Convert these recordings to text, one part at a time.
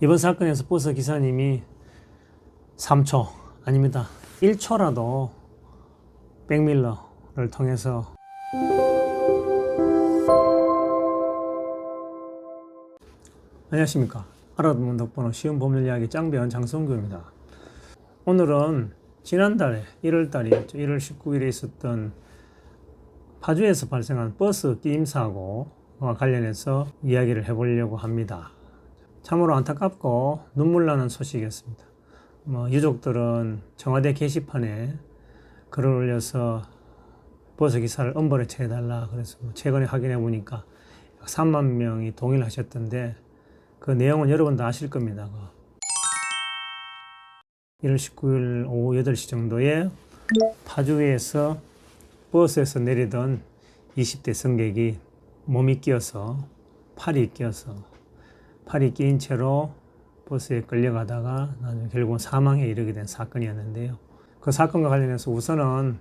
이번 사건에서 버스 기사님이 3초, 아닙니다. 1초라도 백밀러를 통해서 안녕하십니까. 알아두면 덕분에 쉬운 법률 이야기 짱배원 장성규입니다. 오늘은 지난달에 1월달이었죠. 1월 19일에 있었던 파주에서 발생한 버스 끼임 사고와 관련해서 이야기를 해보려고 합니다. 참으로 안타깝고 눈물 나는 소식이었습니다. 유족들은 청와대 게시판에 글을 올려서 버스 기사를 엄벌에 처해달라 그래서 최근에 확인해 보니까 3만 명이 동의하셨던데 그 내용은 여러분 다 아실 겁니다. 1월 19일 오후 8시 정도에 파주에서 버스에서 내리던 20대 승객이 몸이 끼어서 팔이 끼인 채로 버스에 끌려가다가 나중에 결국은 사망에 이르게 된 사건이었는데요. 그 사건과 관련해서 우선은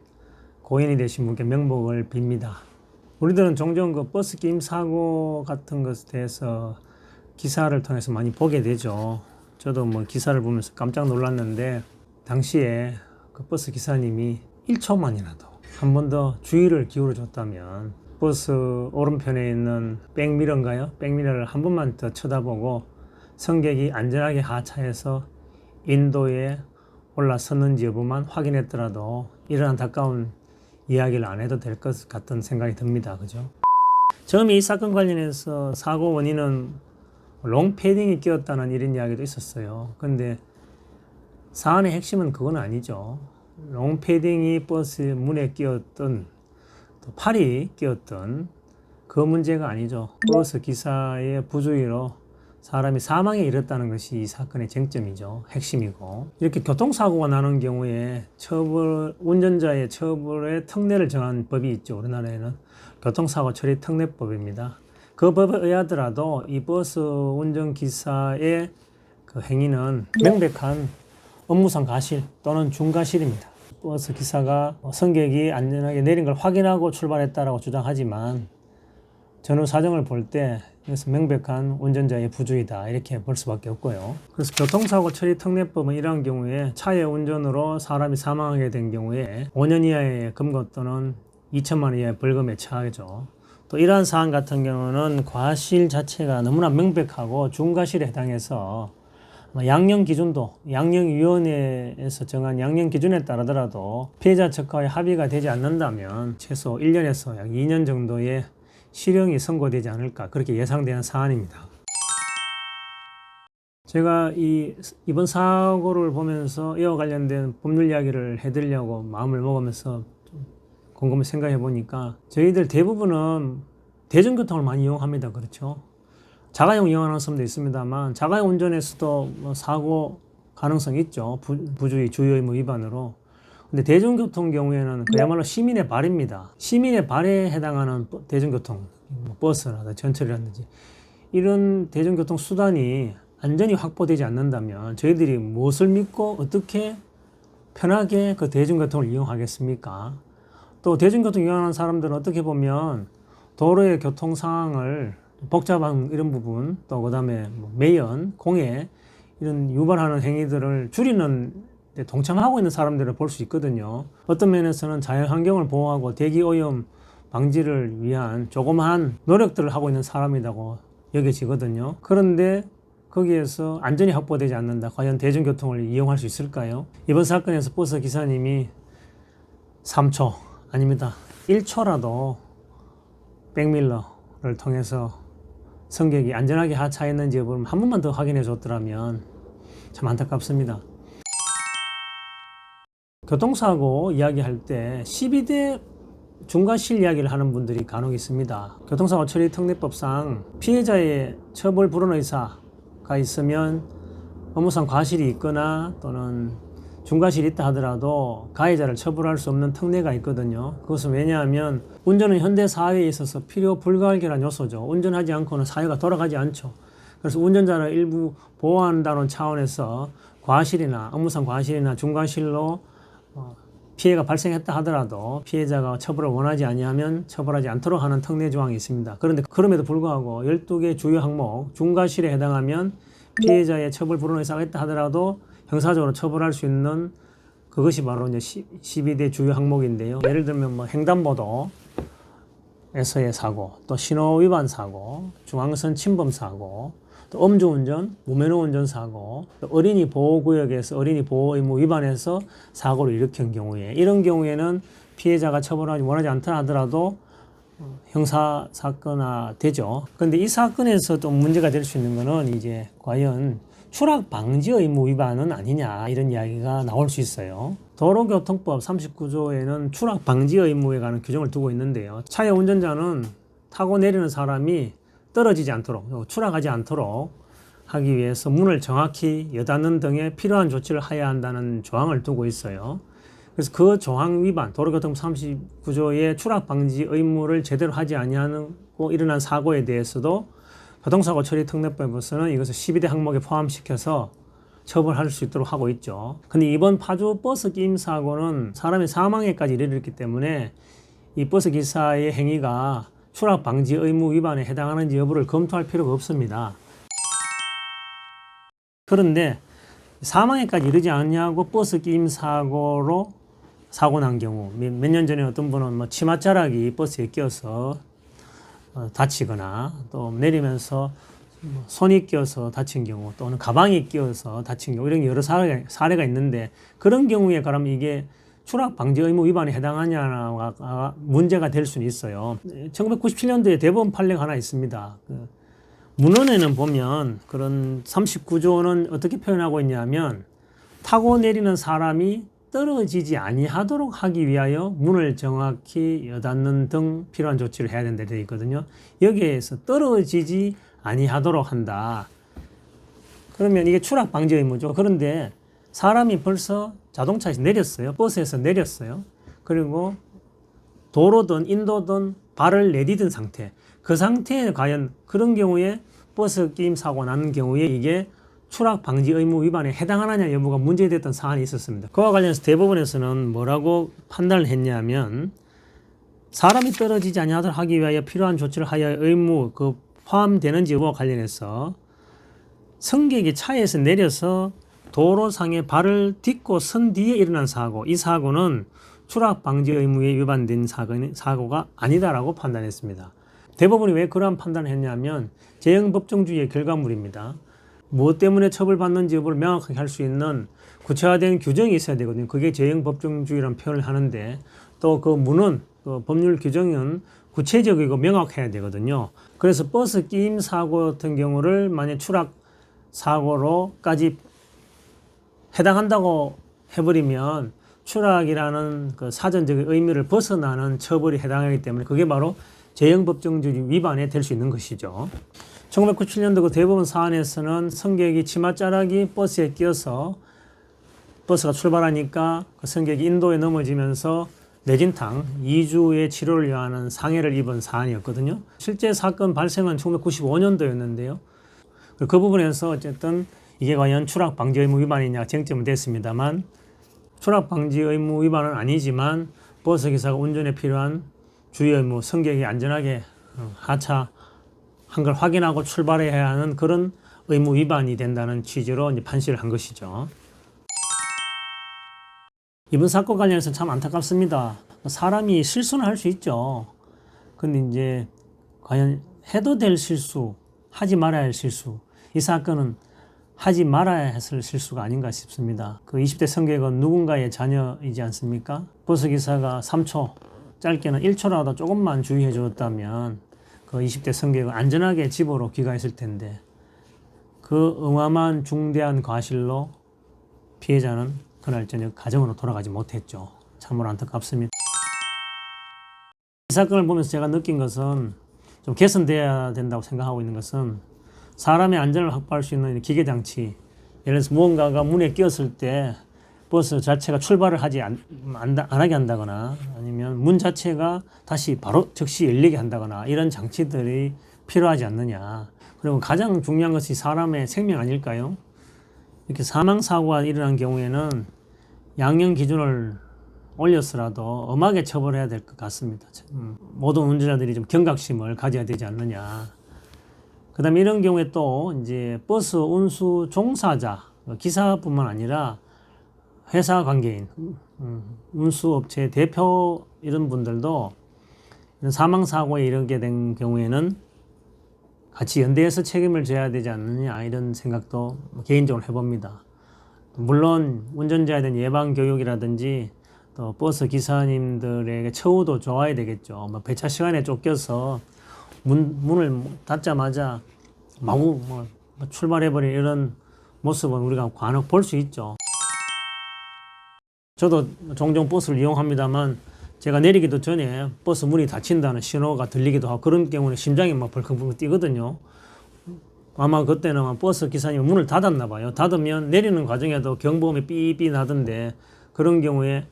고인이 되신 분께 명복을 빕니다. 우리들은 종종 그 버스 끼임 사고 같은 것에 대해서 기사를 통해서 많이 보게 되죠. 저도 기사를 보면서 깜짝 놀랐는데 당시에 그 버스 기사님이 1초만이라도 한 번 더 주의를 기울여 줬다면 버스 오른편에 있는 백미러인가요? 백미러를 한 번만 더 쳐다보고 승객이 안전하게 하차해서 인도에 올라섰는지 여부만 확인했더라도 이런 안타까운 이야기를 안 해도 될 것 같은 생각이 듭니다. 그죠? 처음에 이 사건 관련해서 사고 원인은 롱패딩이 끼었다는 이런 이야기도 있었어요. 근데 사안의 핵심은 그건 아니죠. 롱패딩이 버스 문에 끼었던 또 팔이 끼었던 그 문제가 아니죠. 버스 기사의 부주의로 사람이 사망에 이르렀다는 것이 이 사건의 쟁점이죠. 핵심이고. 이렇게 교통사고가 나는 경우에 운전자의 처벌의 특례를 정한 법이 있죠. 우리나라에는 교통사고 처리 특례법입니다. 그 법에 의하더라도 이 버스 운전기사의 그 행위는 명백한 업무상 가실 또는 중과실입니다. 버스 기사가 승객이 안전하게 내린 걸 확인하고 출발했다라고 주장하지만 전후 사정을 볼 때 이것은 명백한 운전자의 부주의다 이렇게 볼 수밖에 없고요. 그래서 교통사고 처리 특례법은 이러한 경우에 차의 운전으로 사람이 사망하게 된 경우에 5년 이하의 금고 또는 2천만 원 이하의 벌금에 처하죠. 또 이러한 사안 같은 경우는 과실 자체가 너무나 명백하고 중과실에 해당해서 양형 기준도 양형위원회에서 정한 양형 기준에 따르더라도 피해자 측과의 합의가 되지 않는다면 최소 1년에서 약 2년 정도의 실형이 선고되지 않을까 그렇게 예상되는 사안입니다. 제가 이번 사고를 보면서 이와 관련된 법률 이야기를 해드리려고 마음을 먹으면서 좀 곰곰이 생각해 보니까 저희들 대부분은 대중교통을 많이 이용합니다. 그렇죠? 자가용 이용하는 사람도 있습니다만 자가용 운전에서도 사고 가능성이 있죠. 부주의, 주의의무 위반으로. 근데 대중교통 경우에는 그야말로 시민의 발입니다. 시민의 발에 해당하는 대중교통, 버스라든지 전철이라든지 이런 대중교통 수단이 안전이 확보되지 않는다면 저희들이 무엇을 믿고 어떻게 편하게 그 대중교통을 이용하겠습니까? 또 대중교통 이용하는 사람들은 어떻게 보면 도로의 교통 상황을 복잡한 이런 부분 또 그다음에 매연, 공해 이런 유발하는 행위들을 줄이는 데 동참하고 있는 사람들을 볼 수 있거든요. 어떤 면에서는 자연환경을 보호하고 대기오염 방지를 위한 조그마한 노력들을 하고 있는 사람이라고 여겨지거든요. 그런데 거기에서 안전이 확보되지 않는다. 과연 대중교통을 이용할 수 있을까요? 이번 사건에서 버스 기사님이 3초, 아닙니다. 1초라도 백밀러를 통해서 승객이 안전하게 하차했는지 여부를 한 번만 더 확인해 줬더라면 참 안타깝습니다. 교통사고 이야기할 때 12대 중과실 이야기를 하는 분들이 간혹 있습니다. 교통사고 처리 특례법상 피해자의 처벌 불원 의사가 있으면 업무상 과실이 있거나 또는 중과실이 있다 하더라도 가해자를 처벌할 수 없는 특례가 있거든요. 그것은 왜냐하면 운전은 현대 사회에 있어서 필요 불가결한 요소죠. 운전하지 않고는 사회가 돌아가지 않죠. 그래서 운전자를 일부 보호한다는 차원에서 과실이나 업무상 과실이나 중과실로 피해가 발생했다 하더라도 피해자가 처벌을 원하지 아니하면 처벌하지 않도록 하는 특례 조항이 있습니다. 그런데 그럼에도 불구하고 12개 주요 항목 중과실에 해당하면 피해자의 처벌 불허는 의사가 있다 하더라도 형사적으로 처벌할 수 있는 그것이 바로 이제 12대 주요 항목인데요. 예를 들면 뭐 횡단보도에서의 사고, 또 신호 위반 사고, 중앙선 침범 사고, 또 음주운전, 무면허 운전 사고, 또 어린이 보호구역에서 어린이 보호 의무 위반해서 사고를 일으킨 경우에, 이런 경우에는 피해자가 처벌하지 원하지 않다 하더라도 형사 사건화 되죠. 그런데 이 사건에서 또 문제가 될 수 있는 거는 이제 과연 추락 방지 의무 위반은 아니냐, 이런 이야기가 나올 수 있어요. 도로교통법 39조에는 추락 방지 의무에 관한 규정을 두고 있는데요. 차의 운전자는 타고 내리는 사람이 떨어지지 않도록, 추락하지 않도록 하기 위해서 문을 정확히 여닫는 등의 필요한 조치를 해야 한다는 조항을 두고 있어요. 그래서 그 조항 위반, 도로교통법 39조의 추락 방지 의무를 제대로 하지 아니하고 일어난 사고에 대해서도 교통사고 처리 특례법에서는 이것을 12대 항목에 포함시켜서 처벌할 수 있도록 하고 있죠. 근데 이번 파주 버스 끼임 사고는 사람의 사망에까지 이르렀기 때문에 이 버스 기사의 행위가 추락 방지 의무 위반에 해당하는지 여부를 검토할 필요가 없습니다. 그런데 사망에까지 이르지 않냐고 버스 끼임 사고로 사고 난 경우, 몇 년 전에 어떤 분은 뭐 치맛자락이 버스에 끼어서 다치거나, 또 내리면서 손이 끼어서 다친 경우, 또는 가방이 끼어서 다친 경우, 이런 여러 사례가 있는데, 그런 경우에 그러면 이게 추락 방지 의무 위반에 해당하냐가 문제가 될 수는 있어요. 1997년도에 대법원 판례가 하나 있습니다. 문헌에는 보면 그런 39조는 어떻게 표현하고 있냐면, 타고 내리는 사람이 떨어지지 아니하도록 하기 위하여 문을 정확히 여닫는 등 필요한 조치를 해야 된다 되어 있거든요. 여기에서 떨어지지 아니하도록 한다. 그러면 이게 추락 방지 의무죠. 그런데 사람이 벌써 자동차에서 내렸어요. 버스에서 내렸어요. 그리고 도로든 인도든 발을 내디딘 상태. 그 상태에 과연 그런 경우에 버스 끼임 사고 난 경우에 이게 추락 방지 의무 위반에 해당하느냐 여부가 문제됐던 사안이 있었습니다. 그와 관련해서 대법원에서는 뭐라고 판단을 했냐면, 사람이 떨어지지 아니하도록 하기 위하여 필요한 조치를 하여야 의무 포함되는지 여부와 관련해서 승객이 차에서 내려서 도로상에 발을 딛고 선 뒤에 일어난 사고, 이 사고는 추락 방지 의무에 위반된 사고가 아니다라고 판단했습니다. 대법원이 왜 그러한 판단을 했냐면 재형법정주의의 결과물입니다. 무엇 때문에 처벌받는지 여부를 명확하게 할 수 있는 구체화된 규정이 있어야 되거든요. 그게 재형법정주의라는 표현을 하는데, 또 그 문헌, 그 법률 규정은 구체적이고 명확해야 되거든요. 그래서 버스 끼임 사고 같은 경우를 만약 추락 사고로까지 해당한다고 해버리면 추락이라는 그 사전적인 의미를 벗어나는 처벌이 해당하기 때문에 그게 바로 재형법정주의 위반에 될 수 있는 것이죠. 1997년도 그 대법원 사안에서는 승객이 치맛자락이 버스에 끼어서 버스가 출발하니까 그 승객이 인도에 넘어지면서 뇌진탕 2주의 치료를 요하는 상해를 입은 사안이었거든요. 실제 사건 발생은 1995년도였는데요. 그 부분에서 어쨌든 이게 과연 추락 방지 의무 위반이냐 쟁점은 됐습니다만, 추락 방지 의무 위반은 아니지만 버스 기사가 운전에 필요한 주의 의무, 승객이 안전하게 하차 한 걸 확인하고 출발해야 하는 그런 의무 위반이 된다는 취지로 이제 판시를 한 것이죠. 이번 사건 관련해서 참 안타깝습니다. 사람이 실수는 할 수 있죠. 근데 이제 과연 해도 될 실수, 하지 말아야 할 실수, 이 사건은 하지 말아야 했을 실수가 아닌가 싶습니다. 그 20대 승객은 누군가의 자녀이지 않습니까? 버스기사가 3초, 짧게는 1초라도 조금만 주의해 주었다면 그 20대 승객은 안전하게 집으로 귀가했을 텐데, 그 엄함한 중대한 과실로 피해자는 그날 저녁 가정으로 돌아가지 못했죠. 참으로 안타깝습니다. 이 사건을 보면서 제가 느낀 것은, 좀 개선돼야 된다고 생각하고 있는 것은, 사람의 안전을 확보할 수 있는 기계장치, 예를 들어서 무언가가 문에 끼었을 때 버스 자체가 출발을 안 하게 한다거나, 아니면 문 자체가 다시 바로 즉시 열리게 한다거나, 이런 장치들이 필요하지 않느냐. 그리고 가장 중요한 것이 사람의 생명 아닐까요? 이렇게 사망사고가 일어난 경우에는 양형 기준을 올렸으라도 엄하게 처벌해야 될 것 같습니다. 모든 운전자들이 좀 경각심을 가져야 되지 않느냐. 그다음에 이런 경우에 또 이제 버스 운수 종사자, 기사뿐만 아니라 회사 관계인, 운수업체 대표 이런 분들도 이런 사망사고에 이르게 된 경우에는 같이 연대해서 책임을 져야 되지 않느냐 이런 생각도 개인적으로 해봅니다. 물론 운전자에 대한 예방 교육이라든지 또 버스 기사님들에게 처우도 좋아야 되겠죠. 뭐 배차 시간에 쫓겨서 문을 닫자마자 마구 출발해버린 이런 모습은 우리가 간혹 볼 수 있죠. 저도 종종 버스를 이용합니다만 제가 내리기도 전에 버스 문이 닫힌다는 신호가 들리기도 하고 그런 경우는 심장이 막 벌컥벌컥 뛰거든요. 아마 그때는 버스 기사님이 문을 닫았나 봐요. 닫으면 내리는 과정에도 경보음이 삐삐 나던데 그런 경우에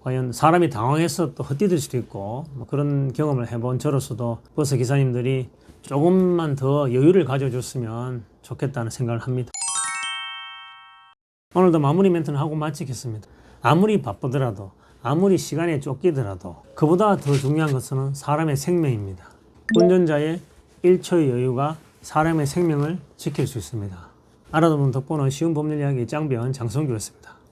과연 사람이 당황해서 또 헛디딜 수도 있고 뭐 그런 경험을 해본 저로서도 버스 기사님들이 조금만 더 여유를 가져줬으면 좋겠다는 생각을 합니다. 오늘도 마무리 멘트는 하고 마치겠습니다. 아무리 바쁘더라도 아무리 시간에 쫓기더라도 그보다 더 중요한 것은 사람의 생명입니다. 운전자의 1초의 여유가 사람의 생명을 지킬 수 있습니다. 알아두는 덕분에 쉬운 법률 이야기 짱변 장성규였습니다.